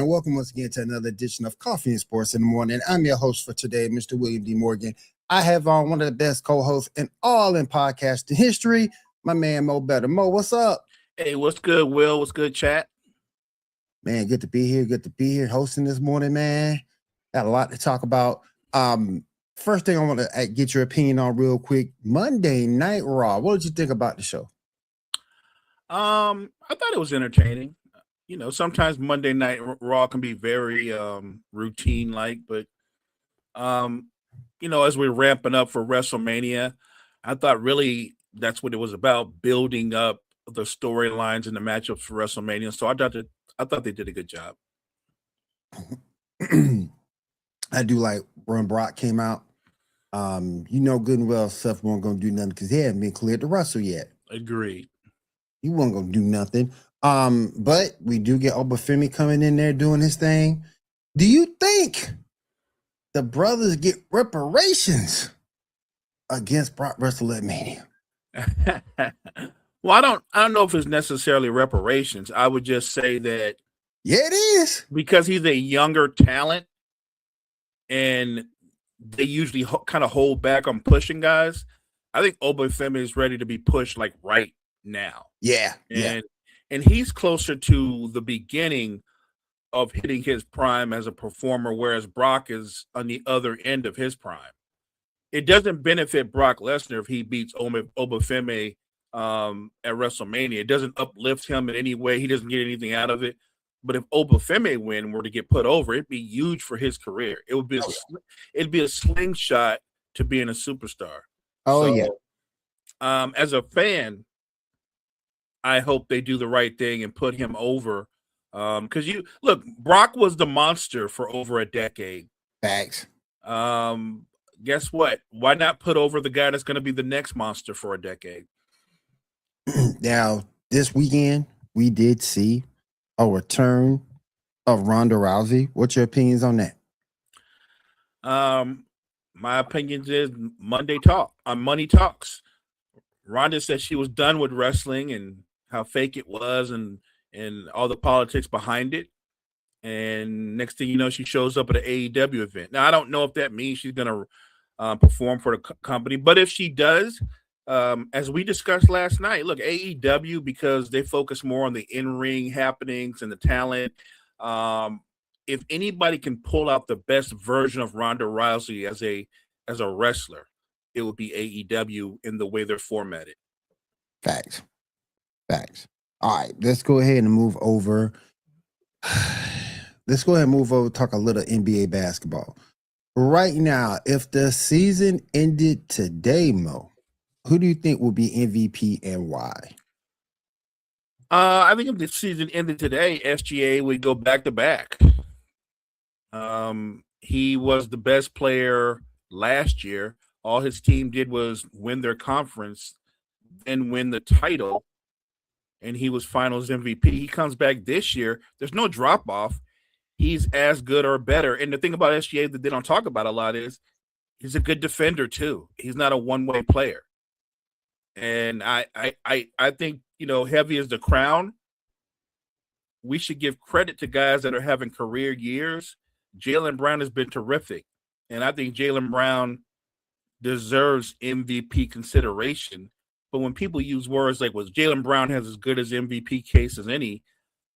and welcome once again to another edition of Coffee and Sports in the Morning. I'm your host for today, Mr. William D. Morgan. I have on one of the best co-hosts in podcasting history, my man Mo Better. Mo, what's up? Hey, what's good, Will? What's good, chat? Man, good to be here. Good to be here hosting this morning, man. Got a lot to talk about. First thing I want to get your opinion on real quick. Monday Night Raw. What did you think about the show? I thought it was entertaining. You know, sometimes Monday Night Raw can be very routine-like, but you know, as we're ramping up for WrestleMania, I thought really that's what it was about, building up the storylines and the matchups for WrestleMania. So I thought they did a good job. I do like when Brock came out. You know good and well Seth wasn't gonna do nothing because he hadn't been cleared to wrestle yet. Agreed. He wasn't gonna do nothing. But we do get Obafemi coming in there doing his thing. Do you think the brothers get reparations against Brock WrestleMania? Well, I don't know if it's necessarily reparations. I would just say that it is because he's a younger talent, and they usually kind of hold back on pushing guys. I think Obafemi is ready to be pushed like right now. Yeah, and he's closer to the beginning of hitting his prime as a performer, whereas Brock is on the other end of his prime. It doesn't benefit Brock Lesnar if he beats Obafemi at WrestleMania. It doesn't uplift him in any way. He doesn't get anything out of it. But if Obafemi were to get put over, it'd be huge for his career. It would be it'd be a slingshot to being a superstar. As a fan, I hope they do the right thing and put him over. Because Brock was the monster for over a decade. Facts. Guess what? Why not put over the guy that's going to be the next monster for a decade? Now, this weekend, we did see a return of Ronda Rousey. What's your opinions on that? My opinions is Money talks. Ronda said she was done with wrestling and how fake it was and all the politics behind it. And next thing you know, she shows up at an AEW event. Now, I don't know if that means she's going to perform for the company, but if she does, as we discussed last night, look, AEW, because they focus more on the in-ring happenings and the talent. If anybody can pull out the best version of Ronda Rousey as a wrestler, it would be AEW in the way they're formatted. Facts. All right, let's go ahead and move over. Talk a little NBA basketball. Right now, if the season ended today, Mo, who do you think will be MVP and why? I think if the season ended today, SGA would go back to back. He was the best player last year. All his team did was win their conference and win the title, and he was finals MVP. He comes back this year. There's no drop off. He's as good or better. And the thing about SGA that they don't talk about a lot is he's a good defender too. He's not a one-way player. And I think, you know, heavy as the crown, we should give credit to guys that are having career years. Jaylen Brown has been terrific. And I think Jaylen Brown deserves MVP consideration. But when people use words like, well, Jaylen Brown has as good as MVP case as any,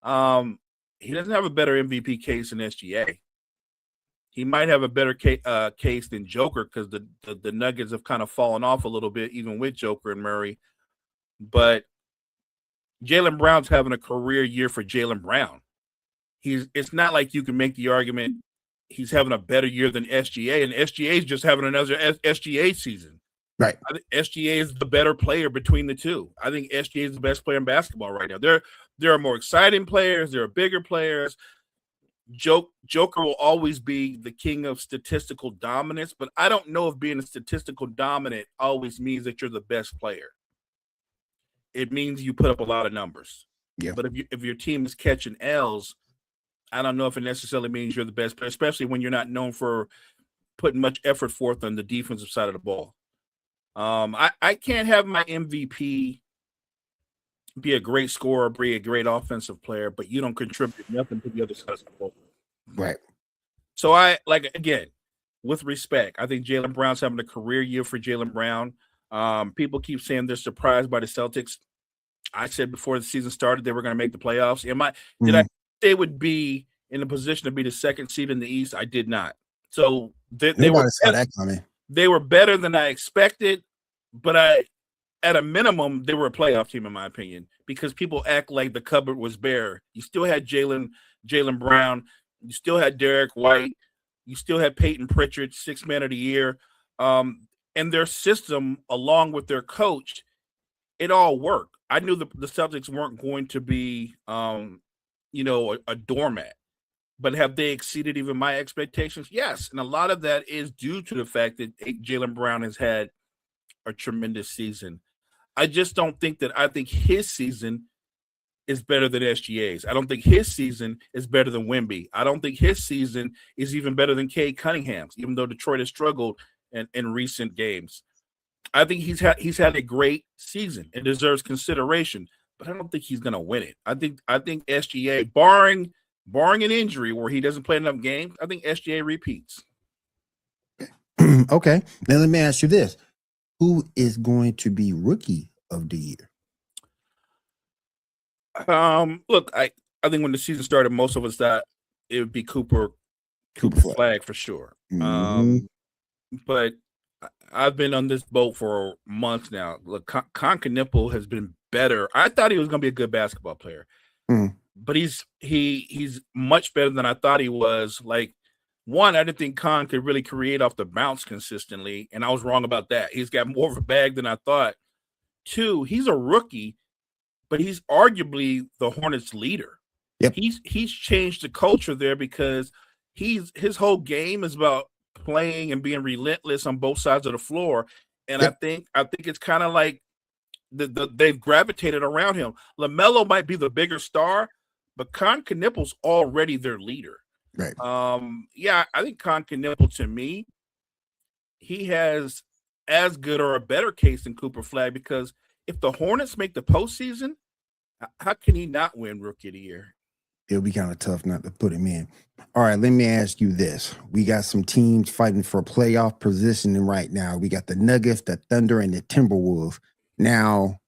he doesn't have a better MVP case than SGA. He might have a better case than Joker because the Nuggets have kind of fallen off a little bit, even with Joker and Murray. But Jaylen Brown's having a career year for Jaylen Brown. It's not like you can make the argument he's having a better year than SGA, and SGA is just having another SGA season. Right. I think SGA is the better player between the two. I think SGA is the best player in basketball right now. There are more exciting players. There are bigger players. Joker will always be the king of statistical dominance, but I don't know if being a statistical dominant always means that you're the best player. It means you put up a lot of numbers. Yeah. But if your team is catching L's, I don't know if it necessarily means you're the best player, especially when you're not known for putting much effort forth on the defensive side of the ball. I can't have my MVP be a great scorer, be a great offensive player, but you don't contribute nothing to the other side of the ball. Right. So I like again, with respect, I think Jaylen Brown's having a career year for Jaylen Brown. People keep saying they're surprised by the Celtics. I said before the season started they were going to make the playoffs. Did I say they would be in a position to be the second seed in the East? I did not. So they were saw that coming. They were better than I expected, but at a minimum, they were a playoff team in my opinion because people act like the cupboard was bare. You still had Jaylen Brown, you still had Derek White, you still had Peyton Pritchard, 6th man of the year, and their system along with their coach, it all worked. I knew the Celtics weren't going to be, a doormat. But have they exceeded even my expectations? Yes. And a lot of that is due to the fact that Jaylen Brown has had a tremendous season. I just don't think that I think his season is better than SGA's. I don't think his season is better than Wemby. I don't think his season is even better than Cade Cunningham's, even though Detroit has struggled in recent games. I think he's had a great season and deserves consideration, but I don't think he's going to win it. I think SGA, barring an injury where he doesn't play enough games, I think SGA repeats. Okay. Now let me ask you this. Who is going to be rookie of the year? Look, I think when the season started, most of us thought it would be Cooper Flag for sure. Mm-hmm. But I've been on this boat for months now. Look, Con Knipple has been better. I thought he was going to be a good basketball player. Mm. But he's much better than I thought he was. Like, one, I didn't think Con could really create off the bounce consistently, and I was wrong about that. He's got more of a bag than I thought. Two, he's a rookie, but he's arguably the Hornets' leader. Yep. He's changed the culture there because his whole game is about playing and being relentless on both sides of the floor. And yep. I think it's kind of like they've gravitated around him. LaMelo might be the bigger star, but Con Knipple's already their leader. Right. Yeah, I think Con Knipple, to me, he has as good or a better case than Cooper Flag, because if the Hornets make the postseason, how can he not win Rookie of the Year? It'll be kind of tough not to put him in. All right, let me ask you this. We got some teams fighting for playoff positioning right now. We got the Nuggets, the Thunder, and the Timberwolves. Now,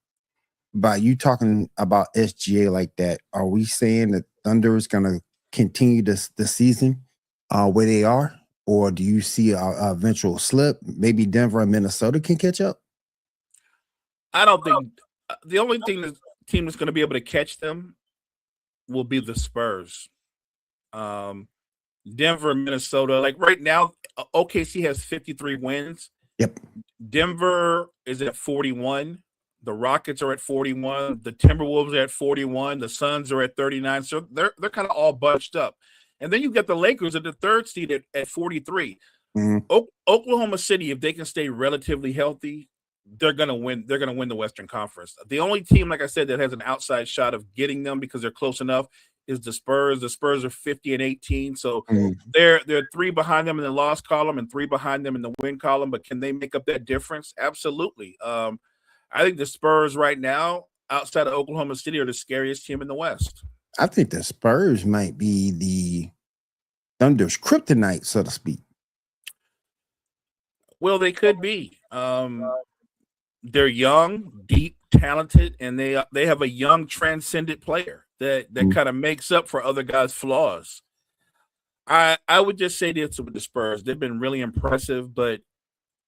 by you talking about SGA like that, are we saying that Thunder is going to continue the season where they are? Or do you see a eventual slip? Maybe Denver and Minnesota can catch up? I don't think the only team that's going to be able to catch them will be the Spurs. Denver, Minnesota, like right now, OKC has 53 wins. Yep. Denver is at 41. The Rockets are at 41. The Timberwolves are at 41. The Suns are at 39. So they're kind of all bunched up. And then you've got the Lakers at the third seed at 43. Mm-hmm. Oklahoma City, if they can stay relatively healthy, they're gonna win. They're gonna win the Western Conference. The only team, like I said, that has an outside shot of getting them because they're close enough is the Spurs. The Spurs are 50 and 18, so they're 3 behind them in the loss column and 3 behind them in the win column. But can they make up that difference? Absolutely. I think the Spurs right now, outside of Oklahoma City, are the scariest team in the West. I think the Spurs might be the Thunder's kryptonite, so to speak. Well, they could be. They're young, deep, talented, and they have a young, transcendent player that kind of makes up for other guys' flaws. I would just say this with the Spurs. They've been really impressive, but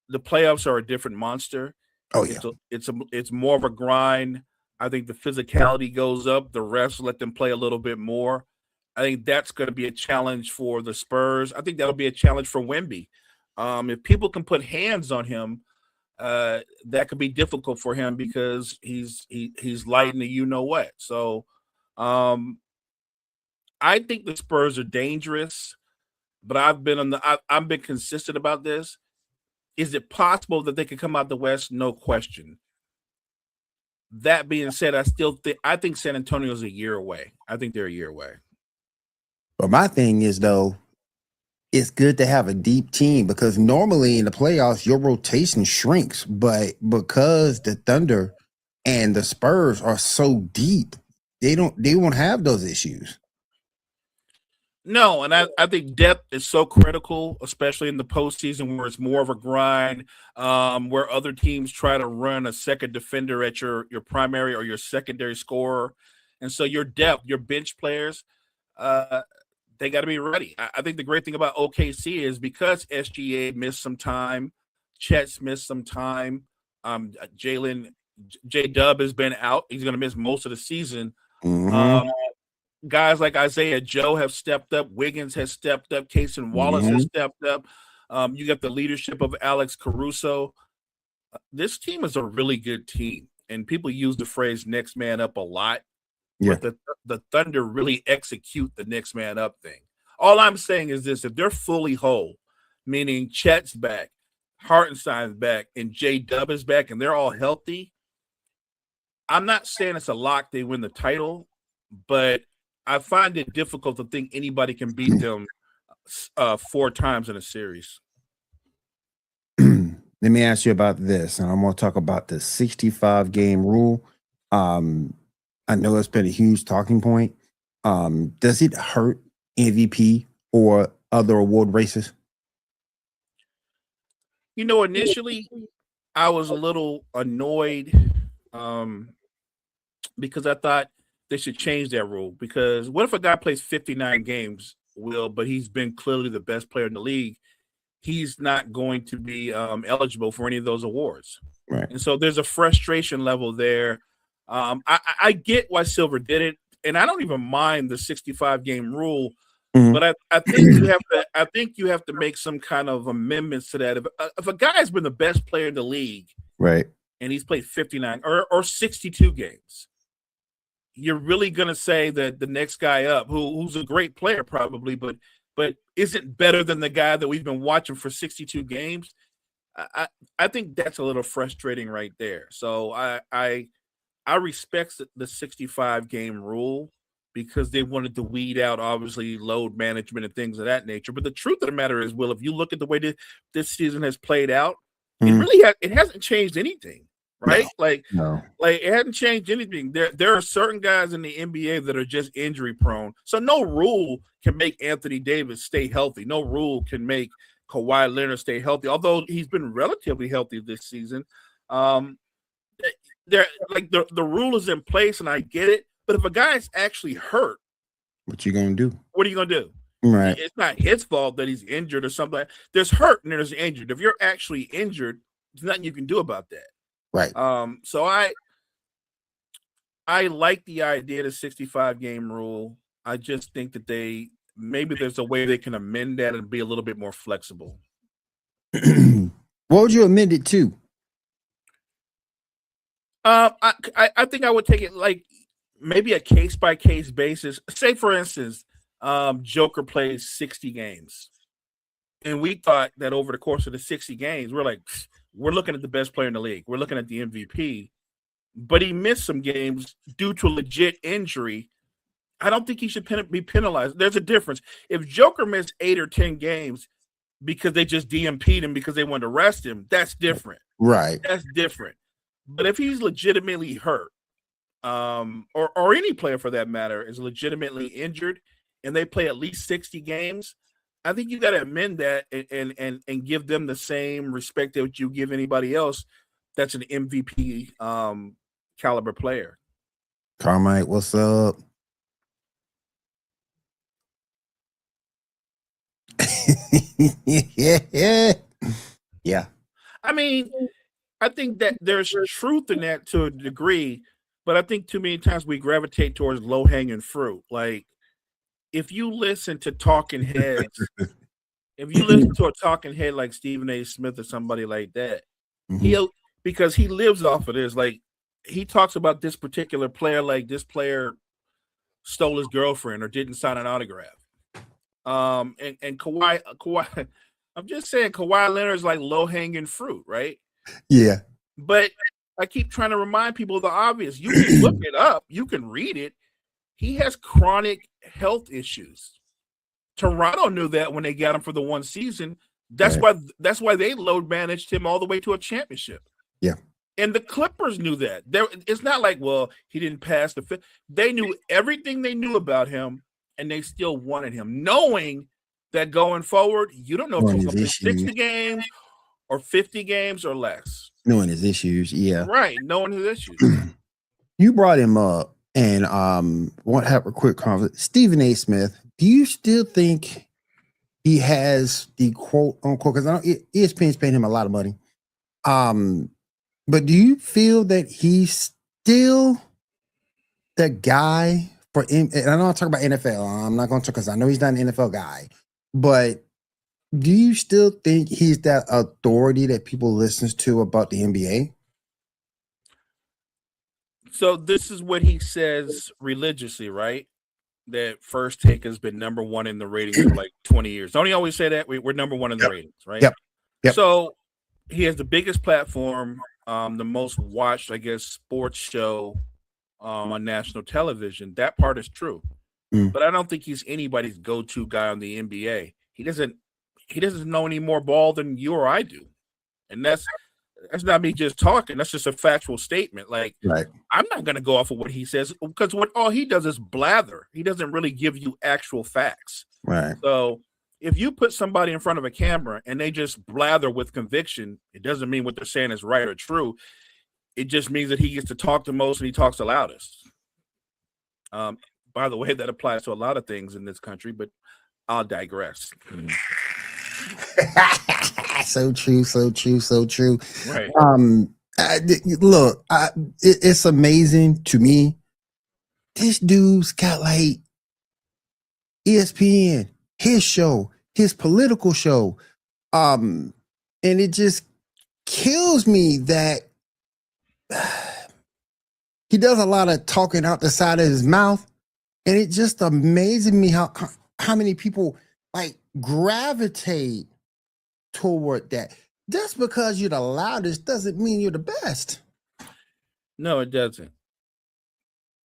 the playoffs are a different monster. Oh, yeah. It's more of a grind. I think the physicality goes up. The refs let them play a little bit more. I think that's going to be a challenge for the Spurs. I think that'll be a challenge for Wemby. If people can put hands on him, that could be difficult for him because he's light in the you know what. So I think the Spurs are dangerous, but I've been consistent about this. Is it possible that they could come out the West? No question. That being said, I think San Antonio's a year away. I think they're a year away. But my thing is, though, it's good to have a deep team because normally in the playoffs, your rotation shrinks. But because the Thunder And the Spurs are so deep, they won't have those issues. No, and I think depth is so critical, especially in the postseason where it's more of a grind, where other teams try to run a second defender at your primary or your secondary scorer. And so your depth, your bench players, uh, they got to be ready. I think the great thing about OKC is because SGA missed some time, Chet's missed some time, Jalen J Dub has been out. He's going to miss most of the season. Mm-hmm. Guys like Isaiah Joe have stepped up. Wiggins has stepped up. Cason Wallace has stepped up. You got the leadership of Alex Caruso. This team is a really good team, and people use the phrase "next man up" a lot. Yeah. But the Thunder really execute the next man up thing. All I'm saying is this: if they're fully whole, meaning Chet's back, Hartenstein's back, and J Dub is back, and they're all healthy, I'm not saying it's a lock they win the title, but I find it difficult to think anybody can beat them 4 times in a series. Let me ask you about this, and I'm going to talk about the 65 game rule. I know it's been a huge talking point. Does it hurt MVP or other award races? You know, initially I was a little annoyed because I thought they should change that rule. Because what if a guy plays 59 games, but he's been clearly the best player in the league? He's not going to be eligible for any of those awards. Right. And so there's a frustration level there. I get why Silver did it, and I don't even mind the 65 game rule. Mm-hmm. But I think you have to make some kind of amendments to that. If a guy has been the best player in the league, right, and he's played 59 or 62 games, you're really going to say that the next guy up, who's a great player probably, but isn't better than the guy that we've been watching for 62 games? I think that's a little frustrating right there. So I respect the 65 game rule because they wanted to weed out obviously load management and things of that nature. But the truth of the matter is, Will, if you look at the way this season has played out, it hasn't changed anything. Right? No. Like it hadn't changed anything. There are certain guys in the NBA that are just injury prone. So no rule can make Anthony Davis stay healthy. No rule can make Kawhi Leonard stay healthy, although he's been relatively healthy this season. The rule is in place, and I get it. But if a guy's actually hurt, what you gonna do? What are you gonna do? Right. It's not his fault that he's injured or something. There's hurt and there's injured. If you're actually injured, there's nothing you can do about that. Right. So I like the idea of the 65 game rule. I just think that maybe there's a way they can amend that and be a little bit more flexible. What would you amend it to? I think I would take it like maybe a case by case basis. Say for instance, Joker plays 60 games. And we thought that over the course of the 60 games, we're looking at the best player in the league. We're looking at the MVP, but he missed some games due to a legit injury. I don't think he should be penalized. There's a difference. If Joker missed 8 or 10 games because they just DMP'd him because they wanted to rest him, that's different. Right. That's different. But if he's legitimately hurt, or any player for that matter is legitimately injured and they play at least 60 games, I think you got to amend that and give them the same respect that you give anybody else that's an MVP caliber player. Carmike, what's up? Yeah. I mean, I think that there's truth in that to a degree, but I think too many times we gravitate towards low-hanging fruit. Like, if you listen to talking heads, if you listen to a talking head like Stephen A. Smith or somebody like that, because he lives off of this, like he talks about this particular player, like this player stole his girlfriend or didn't sign an autograph. And Kawhi, I'm just saying Kawhi Leonard is like low-hanging fruit, right? Yeah. But I keep trying to remind people of the obvious. You can look it up, you can read it. He has chronic health issues. Toronto knew that when they got him for the one season. That's why they load managed him all the way to a championship. Yeah. And the Clippers knew that. It's not like, well, he didn't pass the fit. They knew everything they knew about him, and they still wanted him, knowing that going forward, you don't know if Knowing he's his going to play issues. 60 games or 50 games or less. Knowing his issues, yeah. Right, knowing his issues. You brought him up, and want to have a quick conversation. Stephen A. Smith, do you still think he has the quote unquote? Because I know ESPN's paying him a lot of money. But do you feel that he's still the guy for? And I know I'm talking about NFL. I'm not going to talk because I know he's not an NFL guy. But do you still think he's that authority that people listens to about the NBA? So this is what he says religiously, right? That First Take has been number one in the ratings for like 20 years. Don't he always say that? We're number one in the ratings, right? Yep. So he has the biggest platform, the most watched, I guess, sports show on national television. That part is true. But I don't think he's anybody's go-to guy on the NBA. He doesn't know any more ball than you or I do. And that's not me just talking. That's just a factual statement. Like, Right. I'm not going to go off of what he says because what all he does is blather. He doesn't really give you actual facts. Right. So if you put somebody in front of a camera and they just blather with conviction, it doesn't mean what they're saying is right or true. It just means that he gets to talk the most and he talks the loudest. By the way, that applies to a lot of things in this country, but I'll digress. So true, so true, so true. Right. Look, it's amazing to me. This dude's got like ESPN, his show, his political show, and it just kills me that he does a lot of talking out the side of his mouth, and it just amazes me how many people like gravitate toward that. Just because you're the loudest doesn't mean you're the best. No, it doesn't.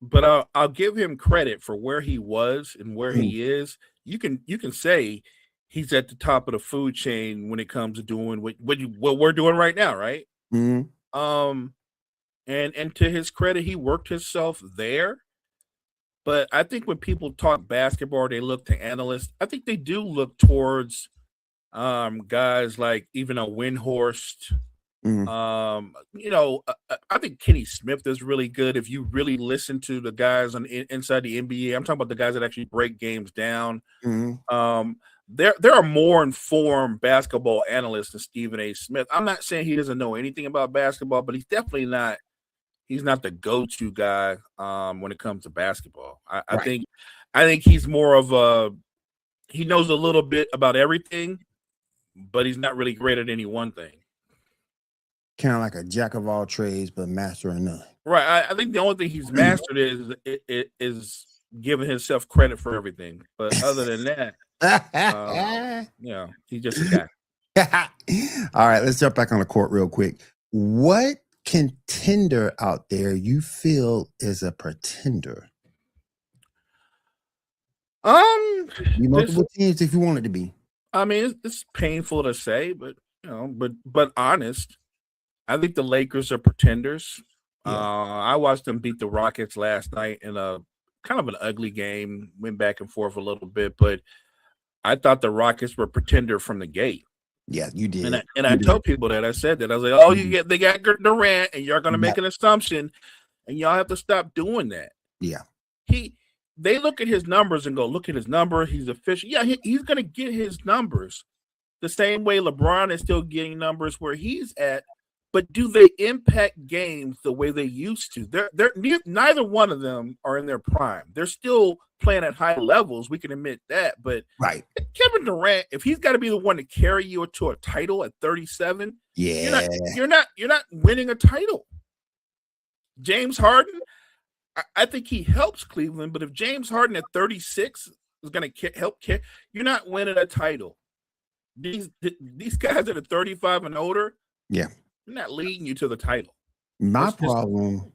But I'll give him credit for where he was and where he is. You can say he's at the top of the food chain when it comes to doing what we're doing right now, right? Mm-hmm. And to his credit, he worked himself there. But I think when people talk basketball, they look to analysts. I think they do look towards guys like even a Windhorst. I think Kenny Smith is really good. If you really listen to the guys inside the NBA, I'm talking about the guys that actually break games down. There are more informed basketball analysts than Stephen A. Smith. I'm not saying he doesn't know anything about basketball, but he's definitely not. He's not the go-to guy when it comes to basketball. I think he's more of a. He knows a little bit about everything, but he's not really great at any one thing. Kind of like a jack of all trades, but master of none. Right. I think the only thing he's mastered is giving himself credit for everything. But other than that, he's just a guy. All right, let's jump back on the court real quick. What contender out there you feel is a pretender? Multiple teams if you want it to be. I mean, it's painful to say, but but honest. I think the Lakers are pretenders. Yeah. I watched them beat the Rockets last night in a kind of an ugly game. Went back and forth a little bit, but I thought the Rockets were a pretender from the gate. Yeah, you did. And I told people that. I said that. I was like, "Oh, they got Durant, and you're going to make an assumption, and y'all have to stop doing that." Yeah. They look at his numbers and go, "Look at his number. He's efficient." Yeah, he's going to get his numbers the same way LeBron is still getting numbers where he's at. But do they impact games the way they used to? They're neither one of them are in their prime. They're still playing at high levels. We can admit that. But Kevin Durant, if he's got to be the one to carry you to a title at 37, you're not winning a title. James Harden, I think he helps Cleveland. But if James Harden at 36 is going to help, you're not winning a title. These guys that are 35 and older, they're not leading you to the title. My problem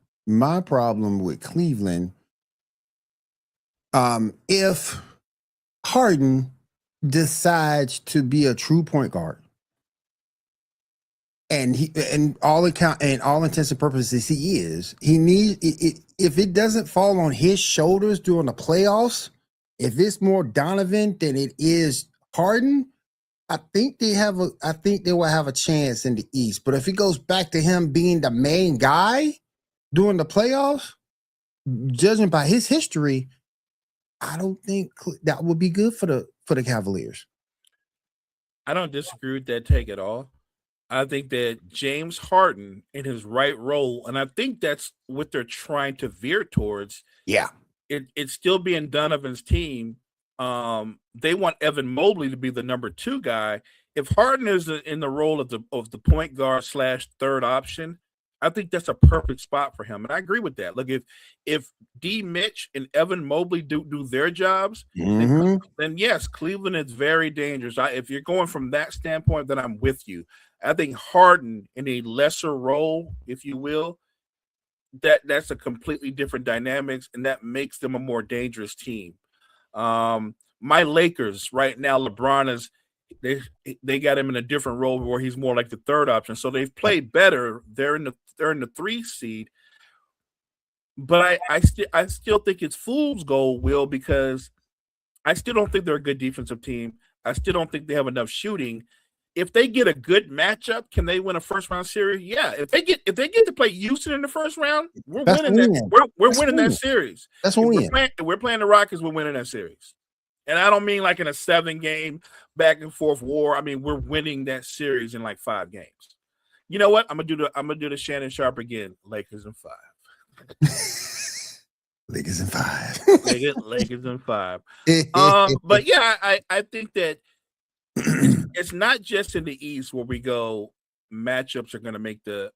with Cleveland, if Harden decides to be a true point guard and all intents and purposes, he needs it. If it doesn't fall on his shoulders during the playoffs, if it's more Donovan than it is Harden, I think they will have a chance in the East. But if it goes back to him being the main guy during the playoffs, judging by his history, I don't think that would be good for the Cavaliers. I don't disagree with that take at all. I think that James Harden in his right role, and I think that's what they're trying to veer towards. Yeah. It's still being Donovan's team. They want Evan Mobley to be the number 2 guy. If Harden is in the role of the point guard / third option, I think that's a perfect spot for him. And I agree with that. Look, if D Mitch and Evan Mobley do their jobs, then yes, Cleveland is very dangerous. If you're going from that standpoint, then I'm with you. I think Harden in a lesser role, if you will, that's a completely different dynamics, and that makes them a more dangerous team. My Lakers right now, LeBron is they got him in a different role where he's more like the third option. So they've played better. They're in the 3 seed. But I still think it's fool's gold, Will, because I still don't think they're a good defensive team. I still don't think they have enough shooting. If they get a good matchup, can they win a first round series? Yeah. If they get to play Houston in the first round, we're winning that. We're winning that series. That's what we're playing the Rockets. We're winning that series, and I don't mean like in a 7-game back and forth war. I mean we're winning that series in like 5 games. You know what? I'm gonna do the Shannon Sharpe again. Lakers in 5. Lakers in 5. Lakers in 5. But yeah, I think that. It's not just in the East where we go matchups are going to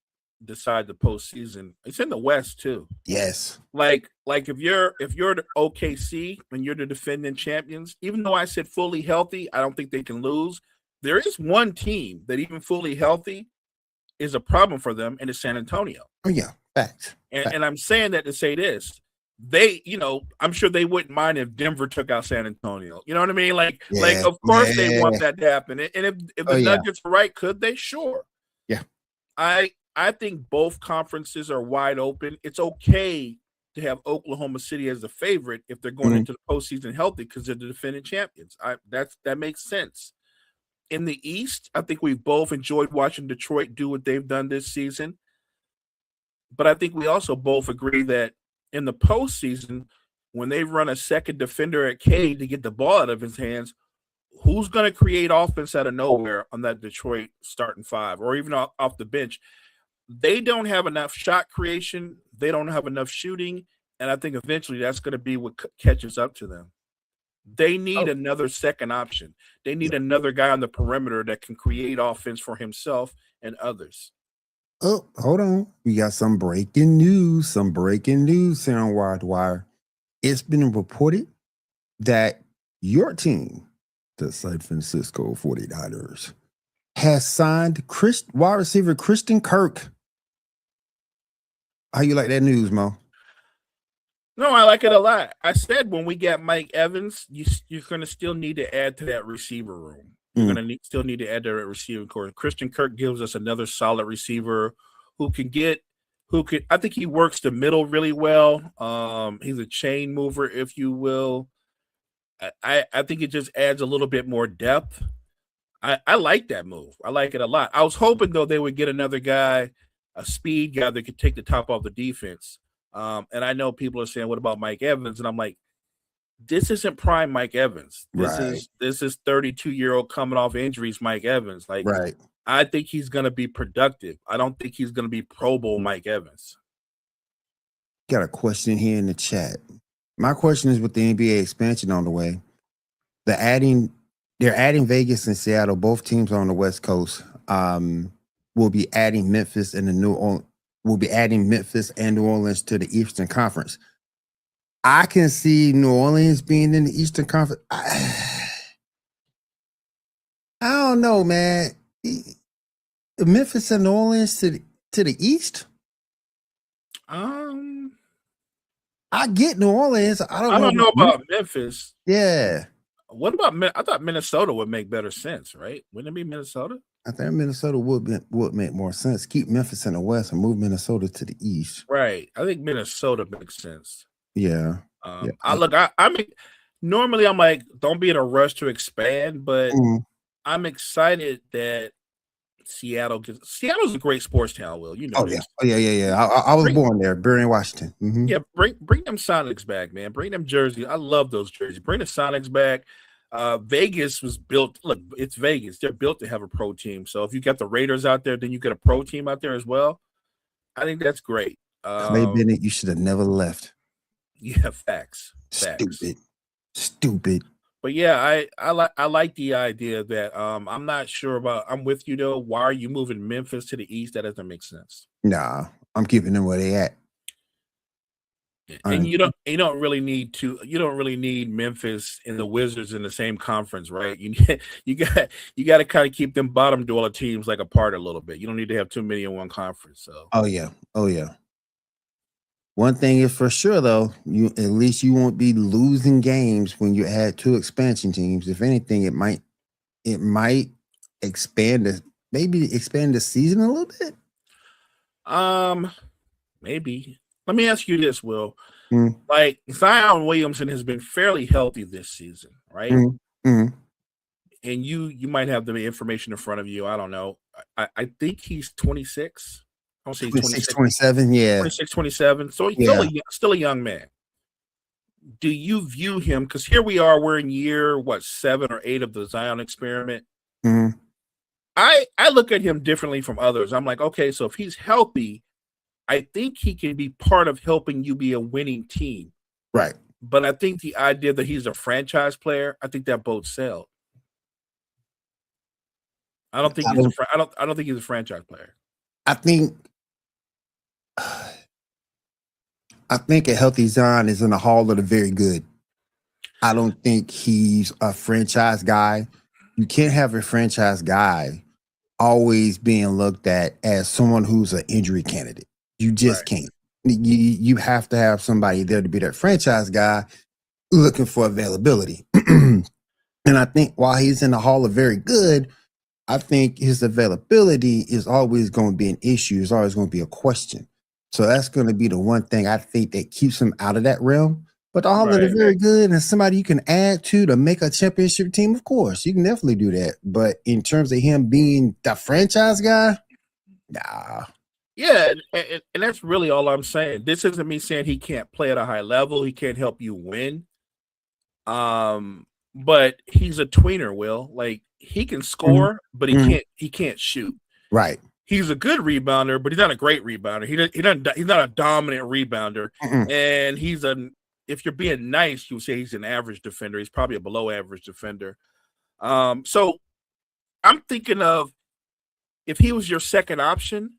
decide the postseason. It's in the West too. Yes. Like if you're the OKC and you're the defending champions, even though I said fully healthy, I don't think they can lose. There is one team that even fully healthy is a problem for them, and it's San Antonio. Oh yeah, facts. And I'm saying that to say this. I'm sure they wouldn't mind if Denver took out San Antonio. You know what I mean? Like of course they want that to happen. And if the Nuggets are right, could they? Sure. Yeah. I think both conferences are wide open. It's okay to have Oklahoma City as the favorite if they're going into the postseason healthy because they're the defending champions. That makes sense. In the East, I think we've both enjoyed watching Detroit do what they've done this season. But I think we also both agree that in the postseason, when they run a second defender at Cade to get the ball out of his hands, who's going to create offense out of nowhere on that Detroit starting 5 or even off the bench? They don't have enough shot creation. They don't have enough shooting. And I think eventually that's going to be what catches up to them. They need another second option. They need another guy on the perimeter that can create offense for himself and others. Oh, hold on. We got some breaking news. Here on Wire to Wire. It's been reported that your team, the San Francisco 49ers, has signed wide receiver Christian Kirk. How you like that news, Mo? No, I like it a lot. I said when we get Mike Evans, you're going to still need to add to that receiver room. You're going to still need to add to that receiving core. Christian Kirk gives us another solid receiver who can. I think he works the middle really well. He's a chain mover, if you will. I think it just adds a little bit more depth. I like that move. I like it a lot. I was hoping though they would get another guy, a speed guy that could take the top off the defense. And I know people are saying, "What about Mike Evans?" And I'm like, this isn't prime Mike Evans. This is 32-year-old coming off injuries Mike Evans. Like, I think he's going to be productive. I don't think he's going to be Pro Bowl Mike Evans. Got a question here in the chat. My question is with the NBA expansion on the way. They're adding Vegas and Seattle. Both teams on the West Coast. Will be adding Memphis and New Orleans to the Eastern Conference. I can see New Orleans being in the Eastern Conference. I don't know, man. Memphis and New Orleans to the East. I get New Orleans. I don't know about Memphis. Yeah. What about? I thought Minnesota would make better sense, right? Wouldn't it be Minnesota? I think Minnesota would make more sense. Keep Memphis in the West and move Minnesota to the East. Right. I think Minnesota makes sense. Yeah. Yeah. I mean, normally I'm like, don't be in a rush to expand, but Mhm. I'm excited that Seattle's a great sports town, Will. You know Oh yeah. this. Oh yeah. I was Bring, born there, Burn, Washington. Mhm. yeah, bring them Sonics back, man. Bring them jerseys. I love those jerseys. Bring the Sonics back. Vegas was built. Look, it's Vegas. They're built to have a pro team. So if you got the Raiders out there, then you get a pro team out there as well. I think that's great. Clay Bennett, you should have never left. Yeah, facts. Stupid. But yeah, I like the idea that I'm not sure about. I'm with you though. Why are you moving Memphis to the East? That doesn't make sense. Nah, I'm keeping them where they at. And you don't really need Memphis and the Wizards in the same conference, right? You got to kind of keep them bottom dweller teams like apart a little bit. You don't need to have too many in one conference. So Oh yeah. One thing is for sure though, at least you won't be losing games when you add two expansion teams. If anything, it might expand the season a little bit. Maybe. Let me ask you this, Will. Mm. Like Zion Williamson has been fairly healthy this season, right? Mm. And you might have the information in front of you. I don't know. I think he's 26. I don't say 26, 27, yeah. 26, 27. So he's still a young man. Do you view him, because here we are, we're in year 7 or 8 of the Zion experiment. Mm-hmm. I look at him differently from others. I'm like, okay, so if he's healthy, I think he can be part of helping you be a winning team. Right. But I think the idea that he's a franchise player, I think that bodes sell. I don't think he's a franchise player. I think a healthy Zion is in the hall of the very good. I don't think he's a franchise guy. You can't have a franchise guy always being looked at as someone who's an injury candidate. You just can't. You have to have somebody there to be that franchise guy looking for availability. And I think while he's in the hall of very good, I think his availability is always going to be an issue. It's always going to be a question. So that's going to be the one thing I think that keeps him out of that realm. But all of it very good and somebody you can add to make a championship team, of course, you can definitely do that. But in terms of him being the franchise guy, nah. Yeah, and that's really all I'm saying. This isn't me saying he can't play at a high level. He can't help you win. But he's a tweener, Will. Like he can score, but he can't shoot. Right. He's a good rebounder, but he's not a great rebounder. He's not a dominant rebounder. And if you're being nice, you would say he's an average defender. He's probably a below average defender. So I'm thinking of if he was your second option,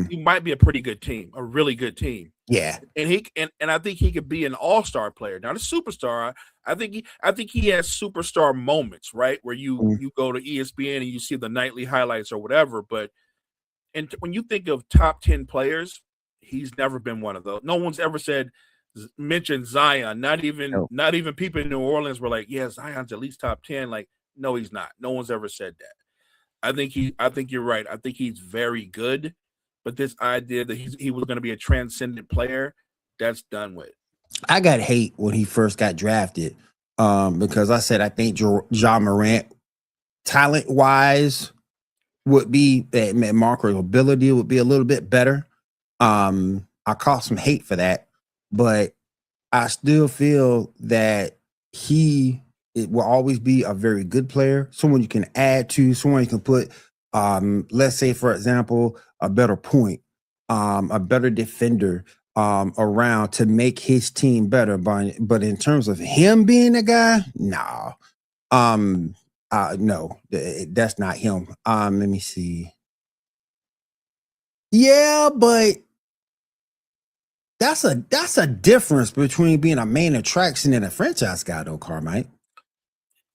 he might be a pretty good team, a really good team. Yeah. And I think he could be an all-star player, not a superstar. I think he has superstar moments, right? Where you go to ESPN and you see the nightly highlights or whatever. But when you think of top 10 players, he's never been one of those. No one's ever mentioned Zion. Not even people in New Orleans were like, yeah, Zion's at least top 10. Like, no, he's not. No one's ever said that. I think you're right. I think he's very good. But this idea that he was going to be a transcendent player, that's done with. I got hate when he first got drafted because I said I think Ja Morant, talent-wise, would be Marco's ability would be a little bit better. I caught some hate for that, but I still feel that it will always be a very good player, someone you can add to, someone you can put, let's say, for example, a better point, a better defender around to make his team better. But in terms of him being a guy, no, that's not him. Let me see. Yeah, but that's a difference between being a main attraction and a franchise guy, though, Carmike.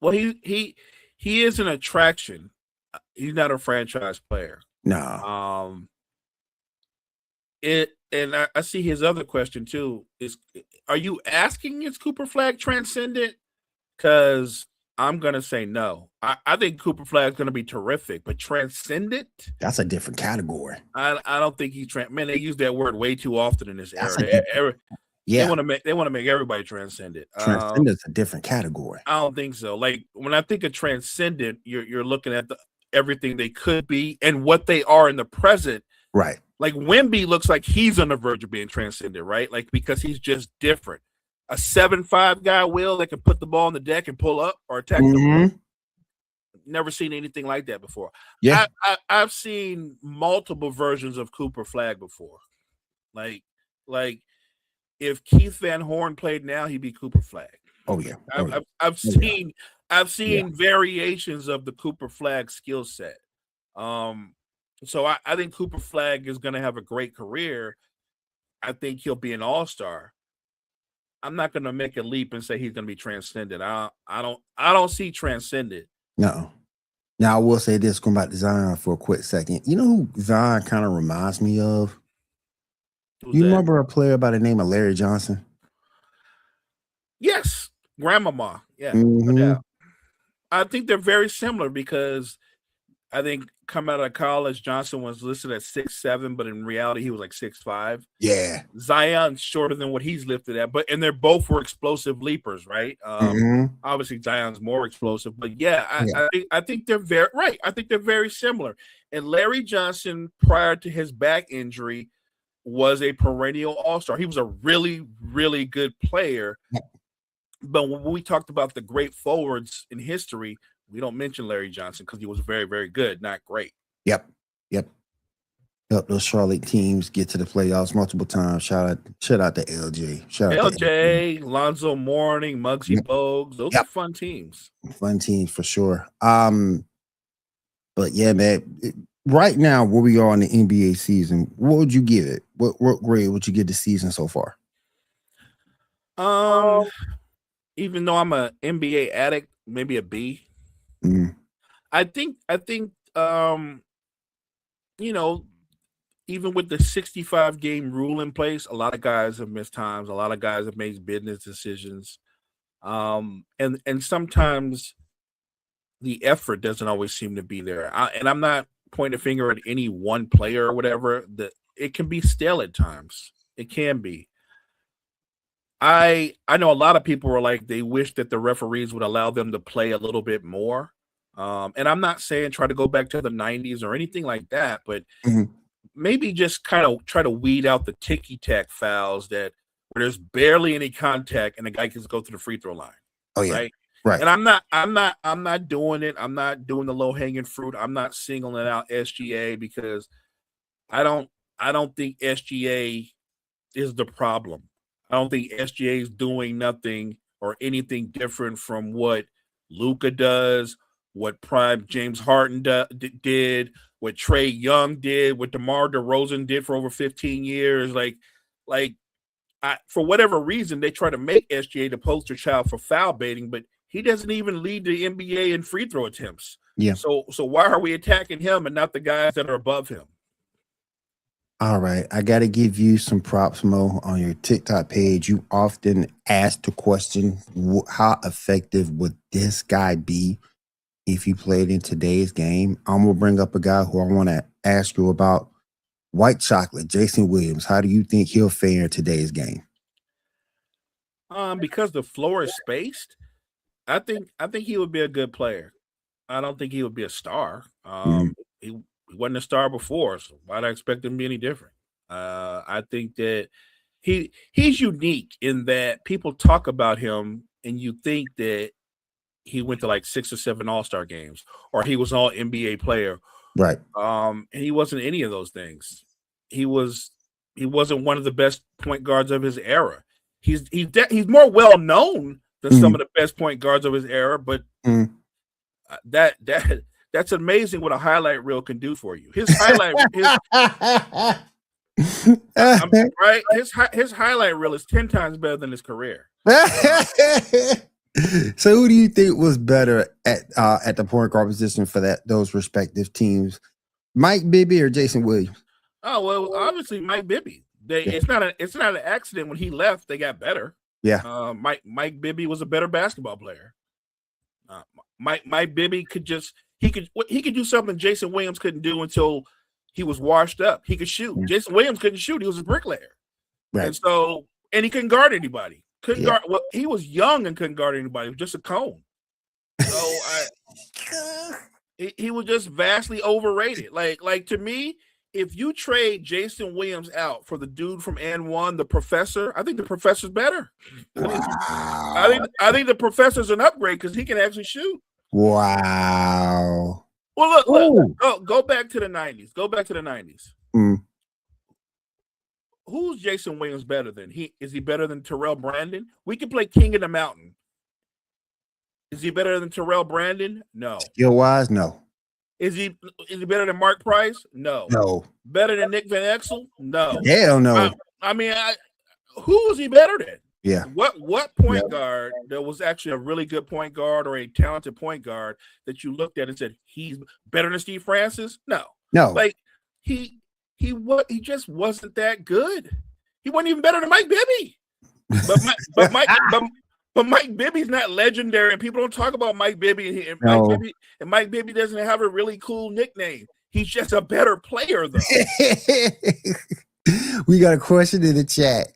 Well, he is an attraction. He's not a franchise player. No. I see his other question too. Are you asking is Cooper Flag transcendent? Because I'm gonna say no. I think Cooper Flag is gonna be terrific, but transcendent. That's a different category. I don't think he's man. They use that word way too often in this era. They Yeah, want to make everybody transcendent. transcendent's a different category. I don't think so. Like when I think of transcendent, you're looking at everything they could be and what they are in the present. Right. Like Wemby looks like he's on the verge of being transcendent, right? Like because he's just different. A 7'5" guy, Will, that can put the ball on the deck and pull up or attack the ball. Never seen anything like that before. Yeah, I've seen multiple versions of Cooper Flag before. Like if Keith Van Horn played now, he'd be Cooper Flag. Oh yeah. I've seen variations of the Cooper Flag skill set. So I think Cooper Flag is going to have a great career. I think he'll be an all-star. I'm not going to make a leap and say he's going to be transcendent. I don't see transcendent. No. Now I will say this, going back to Zion for a quick second. You know who Zion kind of reminds me of? You remember a player by the name of Larry Johnson? Yes, Grandmama. Yeah, no doubt. I think they're very similar because I think coming out of college, Johnson was listed at 6'7", but in reality, he was like 6'5". Yeah. Zion's shorter than what he's lifted at, and they're both were explosive leapers, right? Obviously, Zion's more explosive, but I think they're very right. I think they're very similar. And Larry Johnson, prior to his back injury, was a perennial all-star. He was a really, really good player. But when we talked about the great forwards in history, we don't mention Larry Johnson because he was very, very good, not great. Yep. Those Charlotte teams get to the playoffs multiple times. Shout out to LJ. LJ, Lonzo Mourning, Muggsy Bogues. Those are fun teams. Fun teams for sure. But yeah, man. Right now, where we are in the NBA season, what would you give it? What grade would you give the season so far? Even though I'm an NBA addict, maybe a B. I think even with the 65 game rule in place, a lot of guys have missed times. A lot of guys have made business decisions. And sometimes the effort doesn't always seem to be there. And I'm not pointing a finger at any one player or whatever. That it can be stale at times. It can be. I know a lot of people were like, they wish that the referees would allow them to play a little bit more. And I'm not saying try to go back to the 90s or anything like that, but maybe just kind of try to weed out the ticky-tack fouls where there's barely any contact and the guy can go to the free throw line. Oh yeah. Right. And I'm not doing it. I'm not doing the low-hanging fruit. I'm not singling out SGA because I don't think SGA is the problem. I don't think SGA is doing nothing or anything different from what Luka does, what prime James Harden did, what Trae Young did, what DeMar DeRozan did for over 15 years. For whatever reason, they try to make SGA the poster child for foul baiting, but he doesn't even lead the NBA in free throw attempts. Yeah. So why are we attacking him and not the guys that are above him? All right. I got to give you some props, Mo. On your TikTok page, you often ask the question, how effective would this guy be if he played in today's game? I'm going to bring up a guy who I want to ask you about. White Chocolate, Jason Williams. How do you think he'll fare in today's game? Because the floor is spaced, I think he would be a good player. I don't think he would be a star. He wasn't a star before, so why'd I expect him to be any different? I think that he's unique in that people talk about him and you think that he went to like 6 or 7 All-Star games or he was an all NBA player. Right. And he wasn't any of those things. He wasn't one of the best point guards of his era. He's more well known than some of the best point guards of his era, but that's amazing what a highlight reel can do for you. His highlight, right? His highlight reel is 10 times better than his career. So, who do you think was better at the point guard position for those respective teams, Mike Bibby or Jason Williams? Oh well, obviously Mike Bibby. It's not an accident when he left. They got better. Yeah. Mike Bibby was a better basketball player. Mike Bibby could do something Jason Williams couldn't do until he was washed up. He could shoot. Jason Williams couldn't shoot. He was a bricklayer, and he couldn't guard anybody. Guard. Well, he was young and couldn't guard anybody. He was just a cone. So he was just vastly overrated. Like to me, if you trade Jason Williams out for the dude from N1, the professor, I think the professor's better. Wow. I think the professor's an upgrade because he can actually shoot. Wow. Well, look, go back to the 90s. Go back to the 90s. Mm. Who's Jason Williams better than? Is he better than Terrell Brandon? We can play King of the Mountain. Is he better than Terrell Brandon? No. Skill wise, no. Is he better than Mark Price? No. No. Better than Nick Van Exel? No. Hell no. I mean, who was he better than? Yeah. What point guard that was actually a really good point guard or a talented point guard that you looked at and said he's better than Steve Francis? No. Like he just wasn't that good. He wasn't even better than Mike Bibby. But Mike Bibby's not legendary, and people don't talk about Mike Bibby. And Mike Bibby doesn't have a really cool nickname. He's just a better player, though. We got a question in the chat.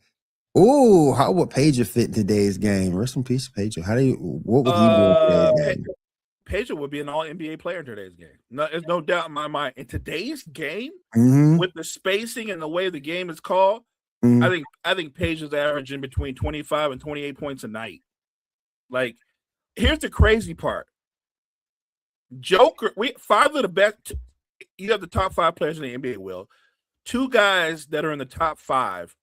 Oh, how would Pager fit in today's game? Rest in peace, Pager. What would he do in today's game? Pager would be an all-NBA player in today's game. No, there's no doubt in my mind. In today's game, with the spacing and the way the game is called, I think Pager's averaging between 25 and 28 points a night. Like, here's the crazy part. Joker, five of the best. You have the top 5 players in the NBA. Will 2 guys that are in the top 5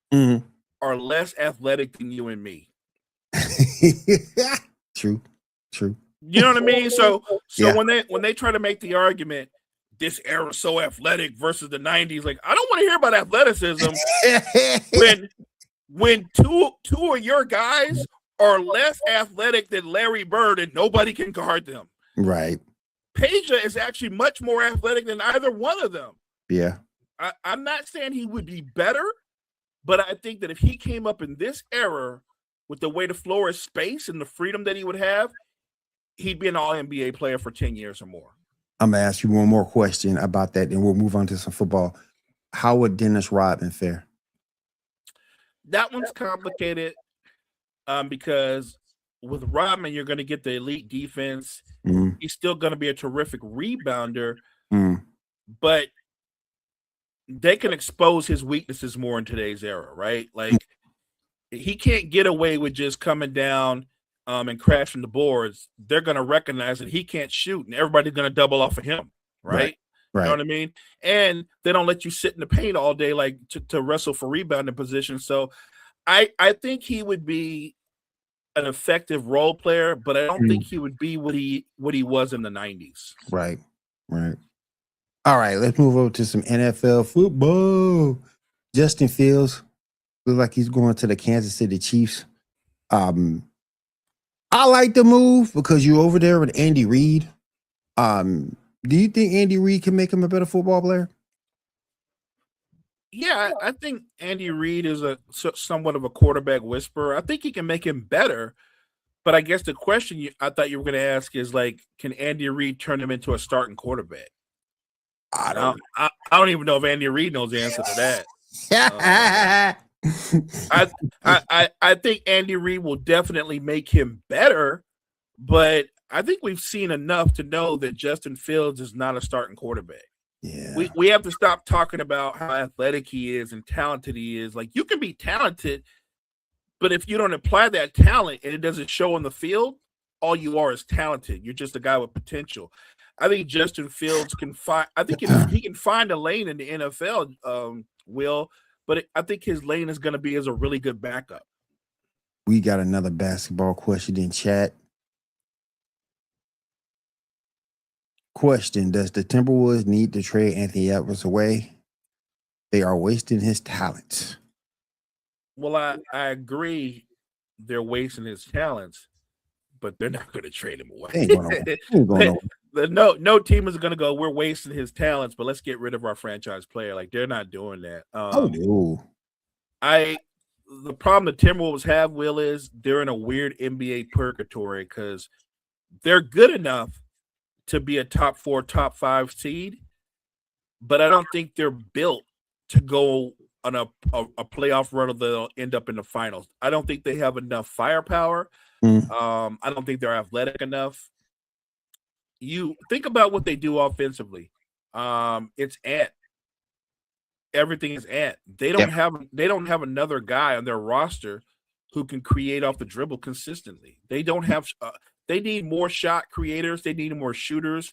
are less athletic than you and me. True. You know what I mean? So when they try to make the argument, this era so athletic versus the 90s, like, I don't want to hear about athleticism when two of your guys are less athletic than Larry Bird and nobody can guard them. Right. Peja is actually much more athletic than either one of them. Yeah. I'm not saying he would be better, but I think that if he came up in this era with the way the floor is spaced and the freedom that he would have, he'd be an all-NBA player for 10 years or more. I'm going to ask you one more question about that, and we'll move on to some football. How would Dennis Rodman fare? That one's complicated because with Rodman, you're going to get the elite defense. He's still going to be a terrific rebounder, but they can expose his weaknesses more in today's era, right? Like, he can't get away with just coming down and crashing the boards. They're going to recognize that he can't shoot, and everybody's going to double off of him, right? You know what I mean? And they don't let you sit in the paint all day, like to wrestle for rebounding position. So I think he would be an effective role player, but I don't think he would be what he was in the 90s. Right. All right, let's move over to some NFL football. Justin Fields looks like he's going to the Kansas City Chiefs. I like the move because you're over there with Andy Reid. Do you think Andy Reid can make him a better football player? Yeah, I think Andy Reid is somewhat of a quarterback whisperer. I think he can make him better, but I guess the question I thought you were going to ask is, like, can Andy Reid turn him into a starting quarterback? I don't even know if Andy Reid knows the answer to that. I think Andy Reid will definitely make him better, but I think we've seen enough to know that Justin Fields is not a starting quarterback. Yeah, we have to stop talking about how athletic he is and talented he is. Like, you can be talented, but if you don't apply that talent and it doesn't show on the field, all you are is talented. You're just a guy with potential. I think Justin Fields can find. I think he can find a lane in the NFL. But I think his lane is going to be as a really good backup. We got another basketball question in chat. Question: does the Timberwolves need to trade Anthony Edwards away? They are wasting his talents. Well, I agree. They're wasting his talents, but they're not going to trade him away. No team is going to go, we're wasting his talents, but let's get rid of our franchise player. Like, they're not doing that. The problem the Timberwolves have, Will, is they're in a weird NBA purgatory because They're good enough to be a top 4, top 5 seed, but I don't think they're built to go on a playoff run, or they'll end up in the finals. I don't think they have enough firepower. Mm. I don't think they're athletic enough. You think about what they do offensively. It's Ant. Everything is Ant. They don't have another guy on their roster who can create off the dribble consistently. They don't have. They need more shot creators. They need more shooters.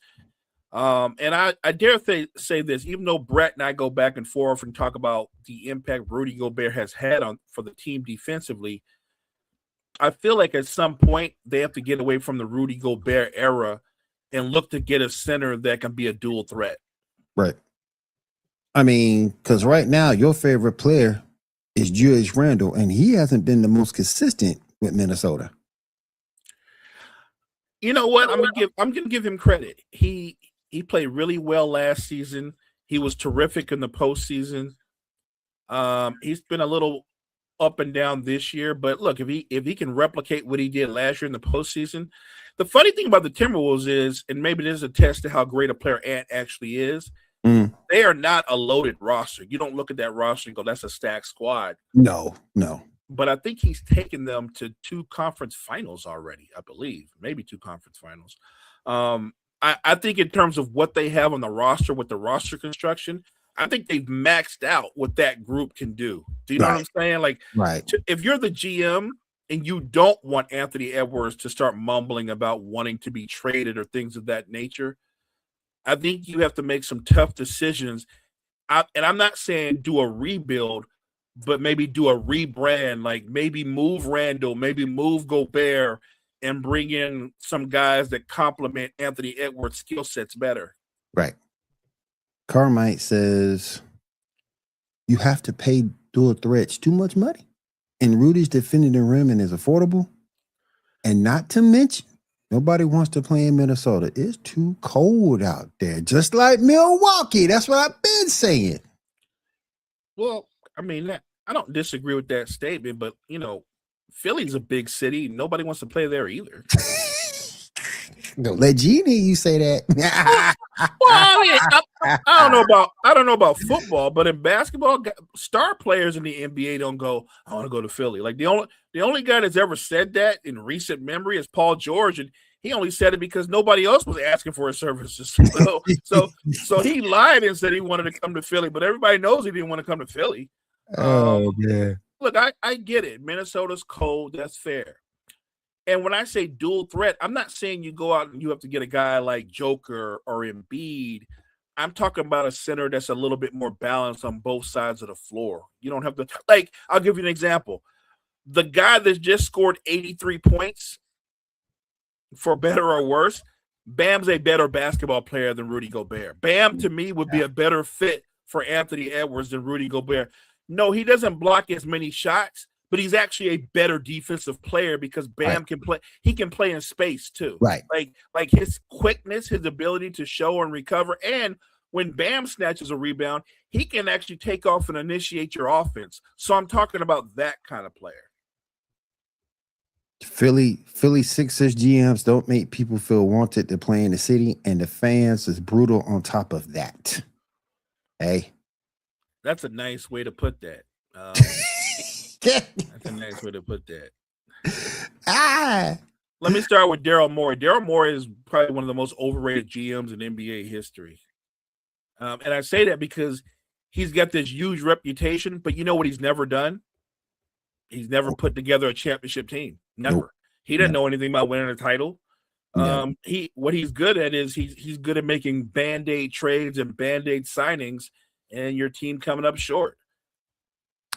And I dare say this, even though Brett and I go back and forth and talk about the impact Rudy Gobert has had for the team defensively, I feel like at some point they have to get away from the Rudy Gobert era and look to get a center that can be a dual threat. Right. I mean, because right now your favorite player is Julius Randle, and he hasn't been the most consistent with Minnesota. You know what? I'm gonna give him credit. He played really well last season. He was terrific in the postseason. He's been a little up and down this year, but look, if he can replicate what he did last year in the postseason, the funny thing about the Timberwolves is, and maybe this is a test to how great a player Ant actually is, they are not a loaded roster. You don't look at that roster and go, that's a stacked squad. No. But I think he's taken them to 2 conference finals already, I believe. Maybe 2 conference finals. I think in terms of what they have on the roster with the roster construction, I think they've maxed out what that group can do. Do you know what I'm saying? Like, if you're the GM and you don't want Anthony Edwards to start mumbling about wanting to be traded or things of that nature, I think you have to make some tough decisions. And I'm not saying do a rebuild, but maybe do a rebrand, like maybe move Randall, maybe move Gobert, and bring in some guys that complement Anthony Edwards' skill sets better. Right. Carmite says you have to pay dual threats too much money. And Rudy's defending the rim and is affordable. And not to mention, nobody wants to play in Minnesota. It's too cold out there, just like Milwaukee. That's what I've been saying. Well, I mean, I don't disagree with that statement, but, you know, Philly's a big city. Nobody wants to play there either. Don't let Genie you say that. Well, I don't know about football, but in basketball, star players in the NBA don't go, I want to go to Philly. Like the only guy that's ever said that in recent memory is Paul George, and he only said it because nobody else was asking for his services. So he lied and said he wanted to come to Philly, but everybody knows he didn't want to come to Philly. Oh, man. Look, I get it. Minnesota's cold. That's fair. And when I say dual threat, I'm not saying you go out and you have to get a guy like Joker or Embiid. I'm talking about a center that's a little bit more balanced on both sides of the floor. You don't have to, like, I'll give you an example. The guy that just scored 83 points, for better or worse, Bam's a better basketball player than Rudy Gobert. Bam, to me, would be a better fit for Anthony Edwards than Rudy Gobert. No, he doesn't block as many shots, but he's actually a better defensive player because Bam can play. He can play in space too. Right. Like his quickness, his ability to show and recover. And when Bam snatches a rebound, he can actually take off and initiate your offense. So I'm talking about that kind of player. Philly Sixers GMs don't make people feel wanted to play in the city, and the fans is brutal on top of that. Hey. That's a nice way to put that. That's a nice way to put that. Let me start with Daryl Morey. Daryl Morey is probably one of the most overrated GMs in NBA history. And I say that because he's got this huge reputation, but you know what he's never done? He's never put together a championship team. Never. Nope. He didn't know anything about winning a title. What he's good at is he's good at making Band-Aid trades and Band-Aid signings, and your team coming up short.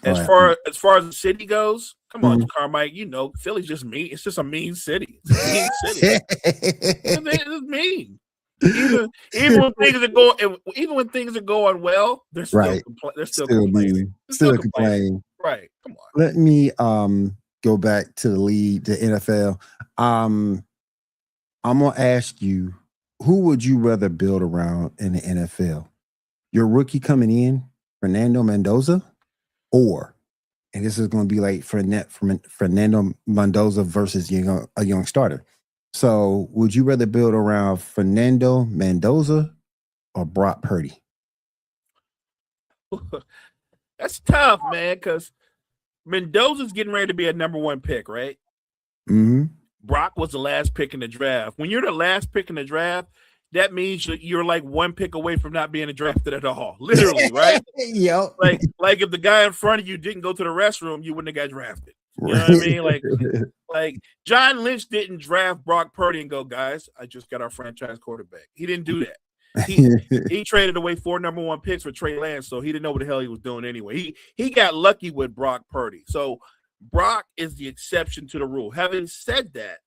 As far as the city goes, come on, Carmike. You know, Philly's just mean. It's just a mean city. It's a mean city. It's mean. Even when things are going well, they're still complaining. Still complaining. Right. Come on. Let me go back to the league, the NFL. I'm gonna ask you, who would you rather build around in the NFL? Your rookie coming in, Fernando Mendoza, or, and this is going to be like Fernando Mendoza versus a young starter. So, would you rather build around Fernando Mendoza or Brock Purdy? That's tough, man, because Mendoza's getting ready to be a number one pick, right? Mm-hmm. Brock was the last pick in the draft. When you're the last pick in the draft, that means you're like one pick away from not being drafted at all. Literally, right? Yep. Like if the guy in front of you didn't go to the restroom, you wouldn't have got drafted. You know what I mean? Like John Lynch didn't draft Brock Purdy and go, guys, I just got our franchise quarterback. He didn't do that. He traded away 4 number 1 picks for Trey Lance, so he didn't know what the hell he was doing anyway. He got lucky with Brock Purdy. So Brock is the exception to the rule. Having said that,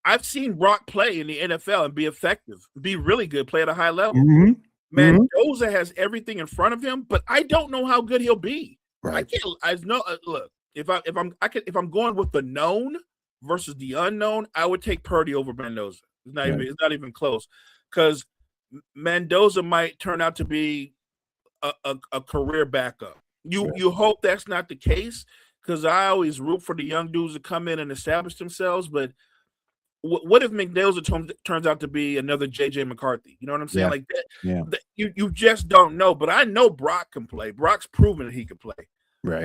I've seen Brock play in the NFL and be effective, be really good, play at a high level. Mm-hmm. Mendoza has everything in front of him, but I don't know how good he'll be. Right. I can't. I know. Look, if I'm going with the known versus the unknown, I would take Purdy over Mendoza. It's not even close, because Mendoza might turn out to be a career backup. You hope that's not the case, because I always root for the young dudes to come in and establish themselves. But what if Mendoza turns out to be another JJ McCarthy? You know what I'm saying? Yeah. Like that. Yeah. You just don't know. But I know Brock can play. Brock's proven that he can play. Right.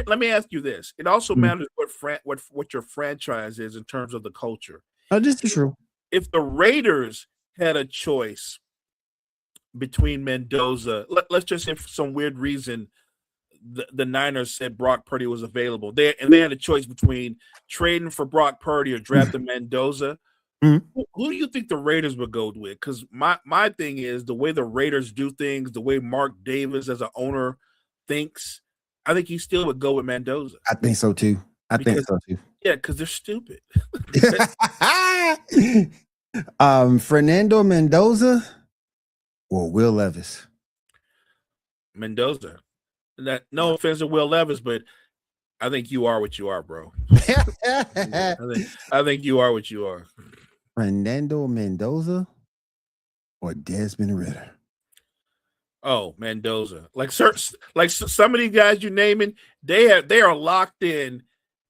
Let me ask you this. It also matters what your franchise is in terms of the culture. Oh, this is true. If the Raiders had a choice between Mendoza, let's just say for some weird reason the Niners said Brock Purdy was available. They had a choice between trading for Brock Purdy or drafting Mendoza. Mm-hmm. Who do you think the Raiders would go with? Because my thing is the way the Raiders do things, the way Mark Davis as an owner thinks, I think he still would go with Mendoza. I think so too. Yeah, because they're stupid. Fernando Mendoza or Will Levis? Mendoza. No offense to Will Levis, but I think you are what you are, bro. I think you are what you are. Fernando Mendoza or Desmond Ritter? Oh, Mendoza. Like some of these guys you're naming, they are locked in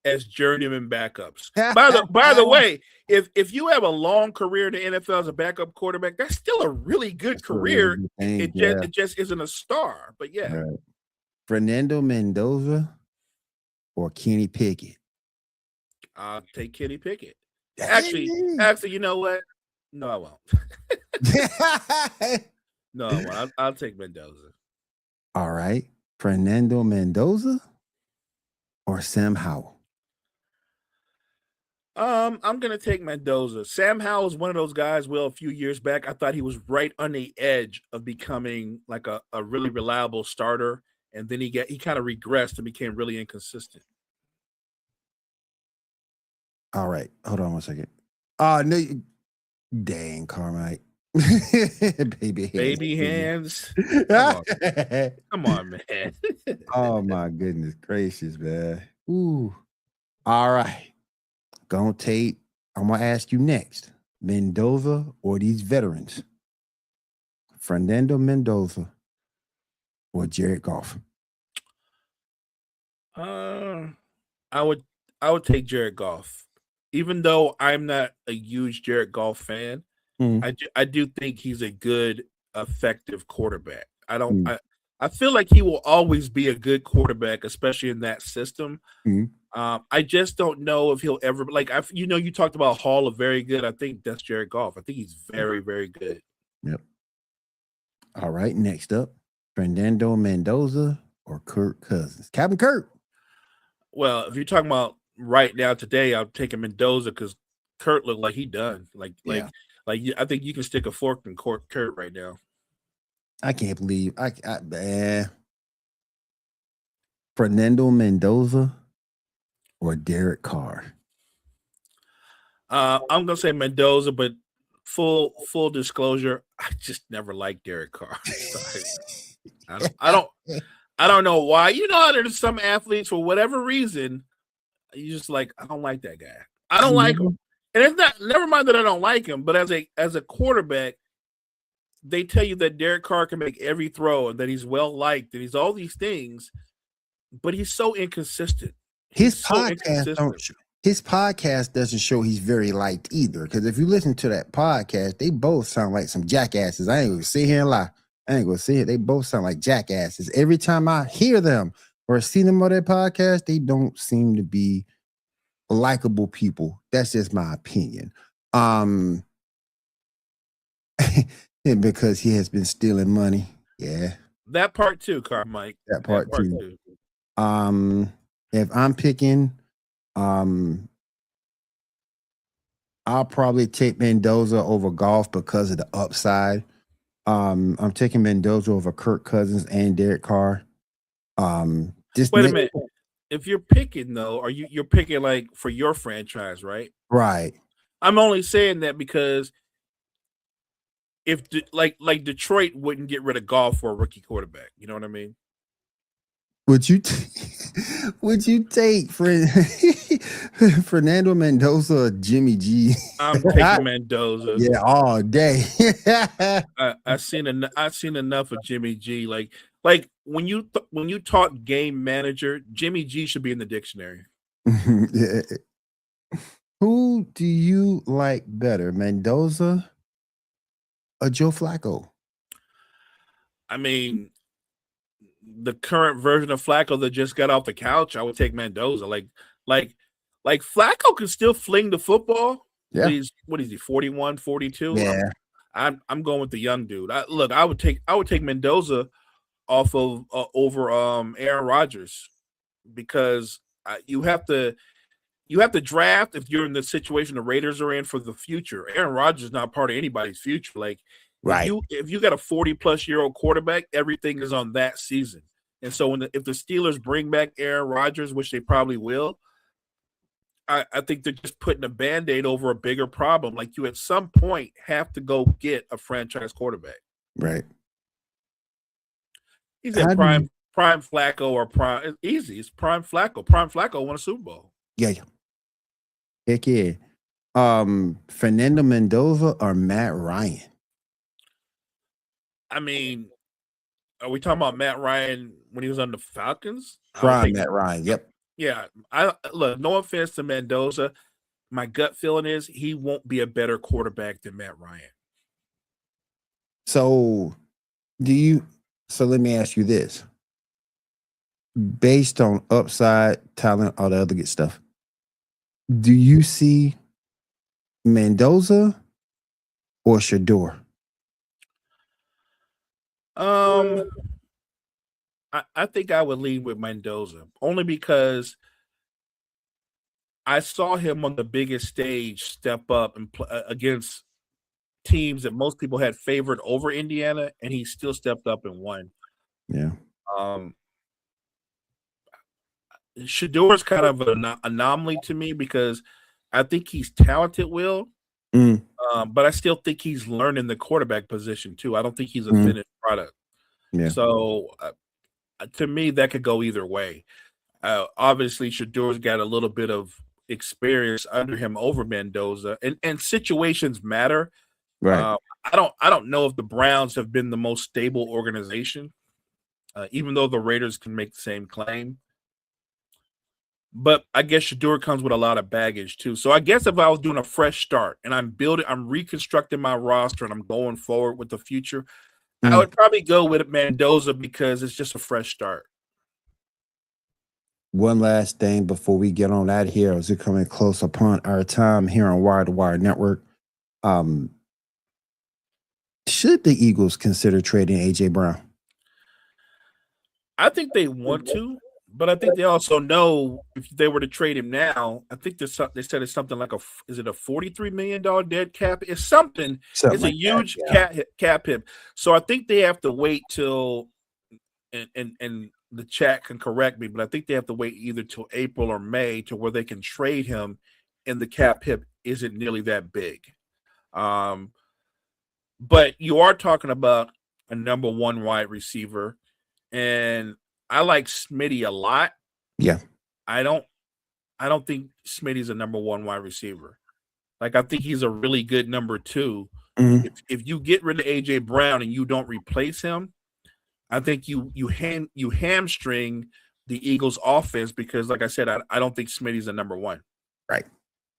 as journeyman backups. By the way, if you have a long career in the NFL as a backup quarterback, that's still a really good career. It just isn't a star. But yeah. Right. Fernando Mendoza or Kenny Pickett? I'll take Kenny Pickett. Actually, you know what? No, I won't. No, I won't. I'll take Mendoza. All right. Fernando Mendoza or Sam Howell? I'm gonna take Mendoza. Sam Howell is one of those guys. Well, a few years back, I thought he was right on the edge of becoming like a really reliable starter, and then he kind of regressed and became really inconsistent. All right, hold on one second. No, dang, Carmike. Baby hands. Come on, man. Oh my goodness gracious, man. Ooh. All right. I'm gonna ask you next. Mendoza or these veterans? Fernando Mendoza or Jared Goff? I would take Jared Goff. Even though I'm not a huge Jared Goff fan, I do think he's a good, effective quarterback. I feel like he will always be a good quarterback, especially in that system. I just don't know if he'll ever you talked about Hall of very good. I think that's Jared Goff. I think he's very, very good. Yep. All right, next up, Fernando Mendoza or Kirk Cousins? Captain Kirk. Well, if you're talking about right now today, I'm taking Mendoza because Kurt looked like he done. I think you can stick a fork in Kurt right now. I can't believe Fernando Mendoza or Derek Carr? I'm gonna say Mendoza, but full disclosure, I just never liked Derek Carr. I don't know why. You know how there's some athletes for whatever reason, you just like, I don't like that guy. I don't like him. And it's not, never mind that I don't like him, but as a quarterback, they tell you that Derek Carr can make every throw and that he's well liked and he's all these things, but he's so inconsistent. His podcast his podcast doesn't show he's very liked either. Because if you listen to that podcast, they both sound like some jackasses. I ain't gonna sit here and lie. I ain't gonna sit here. They both sound like jackasses. Every time I hear them or see them on their podcast, they don't seem to be likable people. That's just my opinion. And because he has been stealing money. Yeah. That part too, Mike. That part too. If I'm picking, I'll probably take Mendoza over Golf because of the upside. I'm taking Mendoza over Kirk Cousins and Derek Carr. Wait a minute. If you're picking though, you're picking like for your franchise, right? Right. I'm only saying that because if like Detroit wouldn't get rid of Golf for a rookie quarterback, you know what I mean? Would you take Fernando Mendoza or Jimmy G? I'm taking Mendoza. Yeah, all day. I've seen enough of Jimmy G. Like when you talk game manager, Jimmy G should be in the dictionary. Yeah. Who do you like better, Mendoza or Joe Flacco? I mean, the current version of Flacco that just got off the couch, I would take Mendoza. Like Flacco can still fling the football. Yeah. What is he, 41, 42? Yeah. I'm going with the young dude. I would take Mendoza off of over Aaron Rodgers because you have to draft if you're in the situation the Raiders are in for the future. Aaron Rodgers is not part of anybody's future. Like, right. If you got a 40-plus-year-old quarterback, everything is on that season. And so if the Steelers bring back Aaron Rodgers, which they probably will, I think they're just putting a Band-Aid over a bigger problem. Like, you at some point have to go get a franchise quarterback. Right. He's at prime Flacco or prime. Easy. It's prime Flacco. Prime Flacco won a Super Bowl. Yeah. Heck yeah. Fernando Mendoza or Matt Ryan? I mean, are we talking about Matt Ryan when he was on the Falcons? Prime Matt Ryan. Yep. Yeah. Look, no offense to Mendoza. My gut feeling is he won't be a better quarterback than Matt Ryan. So let me ask you this. Based on upside, talent, all the other good stuff, do you see Mendoza or Shedeur? I think I would lean with Mendoza only because I saw him on the biggest stage step up and against teams that most people had favored over Indiana, and he still stepped up and won. Yeah. Shedeur is kind of an anomaly to me because I think he's talented, Will, but I still think he's learning the quarterback position too. I don't think he's a finished product. Yeah. So to me, that could go either way. Obviously, Shedeur's got a little bit of experience under him over Mendoza, and situations matter. Right. I don't know if the Browns have been the most stable organization, even though the Raiders can make the same claim. But I guess Shedeur comes with a lot of baggage too. So I guess if I was doing a fresh start and I'm reconstructing my roster and I'm going forward with the future, I would probably go with Mendoza because it's just a fresh start. One last thing before we get on out of here, as we're coming close upon our time here on Wire to Wire Network. Should the Eagles consider trading AJ Brown? I think they want to, but I think they also know if they were to trade him now, I think they said it's something like is it a $43 million dead cap? It's something. It's like a huge cap hit. So I think they have to wait till, and the chat can correct me, but I think they have to wait either till April or May to where they can trade him, and the cap hit isn't nearly that big. But you are talking about a number one wide receiver, and I like Smitty a lot. Yeah. I don't think Smitty's a number one wide receiver. Like, I think he's a really good number two. If you get rid of AJ Brown and you don't replace him, I think you hamstring the Eagles offense because, like I said, I don't think Smitty's a number one.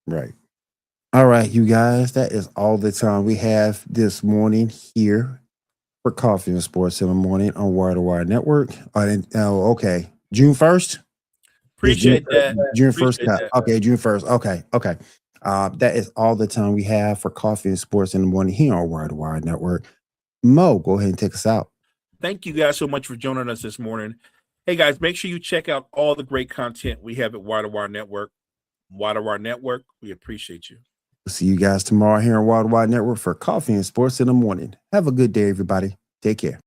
Right. All right, you guys, that is all the time we have this morning here for Coffee and Sports in the Morning on Wire to Wire Network. Okay. June 1st? Is Appreciate that. June 1st? Appreciate that. Okay, June 1st. Okay. That is all the time we have for Coffee and Sports in the Morning here on Wire to Wire Network. Mo, go ahead and take us out. Thank you guys so much for joining us this morning. Hey guys, make sure you check out all the great content we have at Wire to Wire Network. Wire to Wire Network, we appreciate you. See you guys tomorrow here on Wire to Wire Network for Coffee and Sports in the Morning. Have a good day, everybody. Take care.